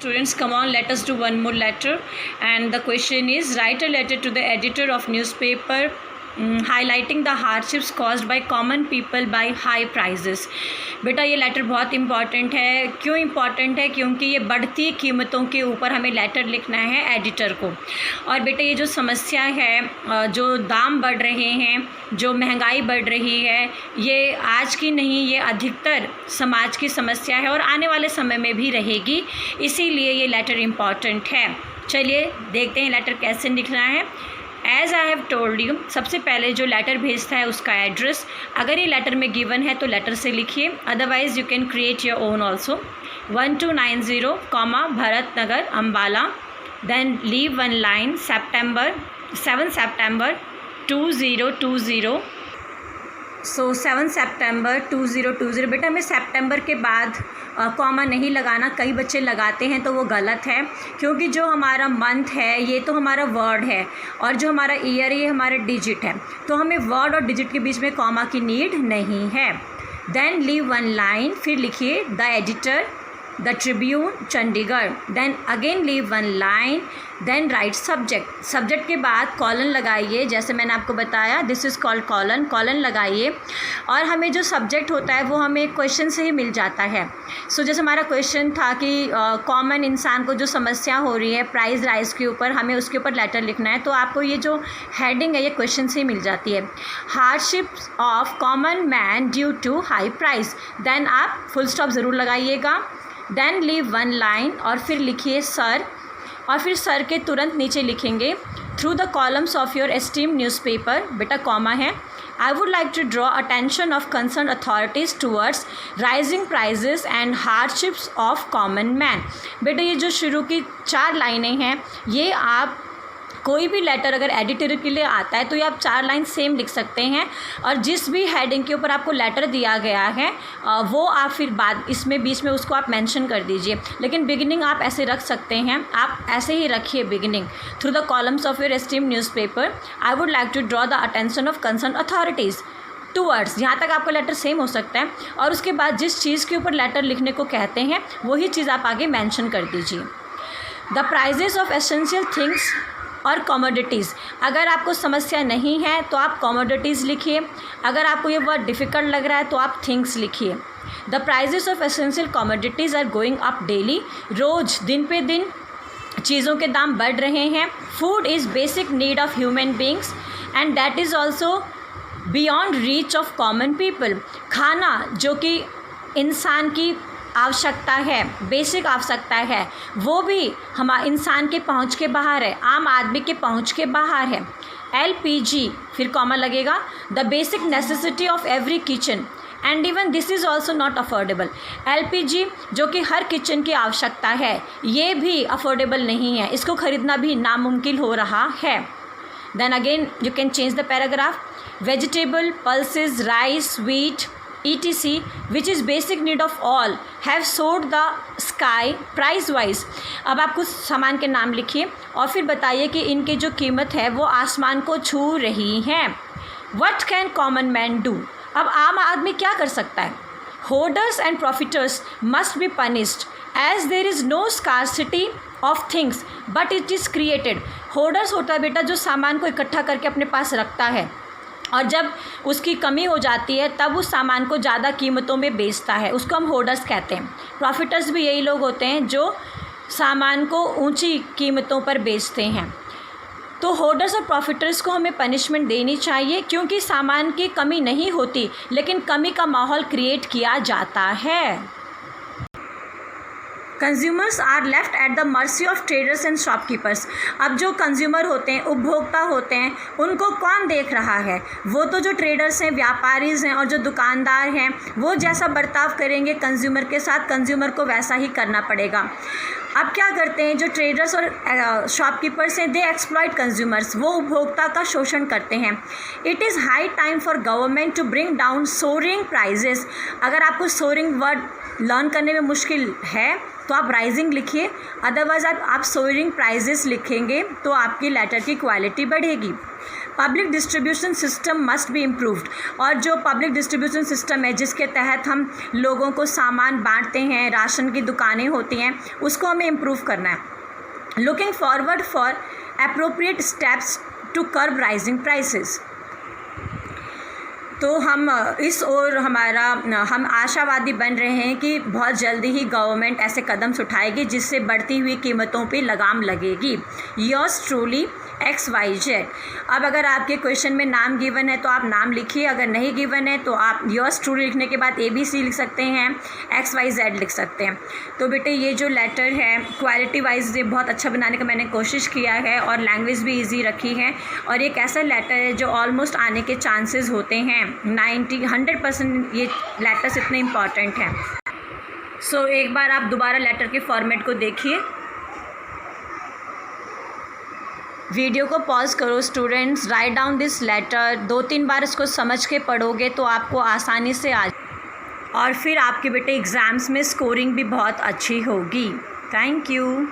students, come on, let us do one more letter. And the question is, write a letter to the editor of newspaper highlighting the hardships caused by common people by high prices. बेटा ये letter बहुत important है। क्यों important है? क्योंकि ये बढ़ती कीमतों के ऊपर हमें लेटर लिखना है एडिटर को। और बेटा ये जो समस्या है, जो दाम बढ़ रहे हैं, जो महंगाई बढ़ रही है, ये आज की नहीं, ये अधिकतर समाज की समस्या है और आने वाले समय में भी रहेगी। इसीलिए ये लेटर इम्पॉर्टेंट है। चलिए देखते हैं लेटर कैसे लिखना है। As I have told you, सबसे पहले जो लेटर भेजता है उसका एड्रेस, अगर ये लेटर में गिवन है तो लेटर से लिखिए, otherwise you can create your own also. 1290, Bharat Nagar, Ambala. Then leave one line, 7 September 2020। So 7 September 2020। बेटा हमें सितंबर के बाद कॉमा नहीं लगाना, कई बच्चे लगाते हैं तो वो गलत है, क्योंकि जो हमारा मंथ है ये तो हमारा वर्ड है और जो हमारा ईयर ये हमारा डिजिट है, तो हमें वर्ड और डिजिट के बीच में कॉमा की नीड नहीं है। देन लीव वन लाइन, फिर लिखिए the editor, the tribune, Chandigarh. Then again leave one line, then write subject. Subject के बाद कॉलन लगाइए, जैसे मैंने आपको बताया, this is called colon. Colon लगाइए और हमें जो सब्जेक्ट होता है वो हमें क्वेश्चन से ही मिल जाता है। सो जैसे हमारा क्वेश्चन था कि कॉमन इंसान को जो समस्या हो रही है प्राइस राइज के ऊपर, हमें उसके ऊपर लेटर लिखना है, तो आपको ये जो हेडिंग है ये क्वेश्चन से ही मिल जाती है। Hardships of common man due to high price. Then आप फुल स्टॉप ज़रूर लगाइएगा। देन लीव वन लाइन और फिर लिखिए सर, और फिर सर के तुरंत नीचे लिखेंगे through the columns of your esteem newspaper. बेटा कॉमा है। I would like to draw attention of concern authorities towards rising prices and hardships of common man. बेटा ये जो शुरू की 4 लाइनें हैं, ये आप कोई भी लेटर अगर एडिटर के लिए आता है तो ये आप 4 लाइन सेम लिख सकते हैं, और जिस भी हेडिंग के ऊपर आपको लेटर दिया गया है वो आप फिर बाद इसमें बीच में उसको आप मेंशन कर दीजिए। लेकिन बिगिनिंग आप ऐसे रख सकते हैं, आप ऐसे ही रखिए beginning, through the columns of your esteem newspaper I would like to draw the attention of concern authorities towards. यहाँ तक आपका लेटर सेम हो सकता है, और उसके बाद जिस चीज़ के ऊपर लेटर लिखने को कहते हैं वही चीज़ आप आगे मैंशन कर दीजिए। The prices of essential things और कमोडिटीज़। अगर आपको समस्या नहीं है तो आप कमोडिटीज़ लिखिए, अगर आपको ये वर्ड डिफ़िकल्ट लग रहा है तो आप थिंग्स लिखिए। The prices of essential commodities are going up daily. रोज़ दिन पे दिन चीज़ों के दाम बढ़ रहे हैं। Food is basic need of human beings and that is also beyond reach of common people. खाना जो कि इंसान की आवश्यकता है, बेसिक आवश्यकता है, वो भी इंसान के पहुंच के बाहर है, आम आदमी के पहुंच के बाहर है। LPG, फिर कॉमा लगेगा, the basic necessity of every kitchen and even this is also not affordable. LPG जो कि हर किचन की आवश्यकता है, ये भी अफोर्डेबल नहीं है, इसको ख़रीदना भी नामुमकिन हो रहा है। Then again you can change the paragraph. Vegetable, pulses, rice, wheat etc which is basic need of all have soared the sky price wise। अब आप कुछ सामान के नाम लिखिए और फिर बताइए कि इनकी जो कीमत है वो आसमान को छू रही हैं। What can common man do? अब आम आदमी क्या कर सकता है? Hoarders and profiteers must be punished as there is no scarcity of things but it is created। hoarders होता है बेटा जो सामान को इकट्ठा करके अपने पास रखता है, और जब उसकी कमी हो जाती है तब उस सामान को ज़्यादा कीमतों में बेचता है, उसको हम होर्डर्स कहते हैं। प्रॉफिटर्स भी यही लोग होते हैं जो सामान को ऊंची कीमतों पर बेचते हैं। तो होर्डर्स और प्रॉफिटर्स को हमें पनिशमेंट देनी चाहिए, क्योंकि सामान की कमी नहीं होती लेकिन कमी का माहौल क्रिएट किया जाता है। Consumers are left at the mercy of traders and shopkeepers. अब जो कंज्यूमर होते हैं, उपभोक्ता होते हैं, उनको कौन देख रहा है? वो तो जो ट्रेडर्स हैं, व्यापारीज हैं, और जो दुकानदार हैं वो जैसा बर्ताव करेंगे कंज्यूमर के साथ, कंज्यूमर को वैसा ही करना पड़ेगा। अब क्या करते हैं जो ट्रेडर्स और शॉपकीपर्स हैं, दे एक्सप्लॉइट कंज्यूमर्स, वो उपभोक्ता का शोषण करते हैं। It is high time for government to bring down soaring prices. अगर आपको सोरिंग वर्ड लर्न करने में मुश्किल है तो आप राइजिंग लिखिए, अदरवाइज आप सोरिंग प्राइजेस लिखेंगे तो आपकी लेटर की क्वालिटी बढ़ेगी। Public distribution system must be improved, और जो पब्लिक डिस्ट्रीब्यूशन सिस्टम है जिसके तहत हम लोगों को सामान बांटते हैं, राशन की दुकानें होती हैं, उसको हमें इम्प्रूव करना है. Looking forward for appropriate steps to curb rising prices. तो हम इस ओर हम आशावादी बन रहे हैं कि बहुत जल्दी ही गवर्नमेंट ऐसे कदम उठाएगी जिससे बढ़ती हुई कीमतों पे लगाम लगेगी. Yours truly XYZ. अब अगर आपके क्वेश्चन में नाम गिवन है तो आप नाम लिखिए, अगर नहीं गिवन है तो आप योर्स ट्रूली लिखने के बाद ABC लिख सकते हैं, XYZ लिख सकते हैं. तो बेटे ये जो लेटर है क्वालिटी वाइज ये बहुत अच्छा बनाने का मैंने कोशिश किया है और लैंग्वेज भी ईजी रखी है, और एक ऐसा लेटर है जो ऑलमोस्ट आने के चांसेस होते हैं 100%. ये लेटर्स इतने इम्पॉर्टेंट हैं. सो एक बार आप दोबारा लेटर के फॉर्मेट को देखिए. वीडियो को पॉज करो students, write down this letter. 2-3 बार इसको समझ के पढ़ोगे तो आपको आसानी से और फिर आपके बेटे एग्ज़ाम्स में स्कोरिंग भी बहुत अच्छी होगी. Thank you.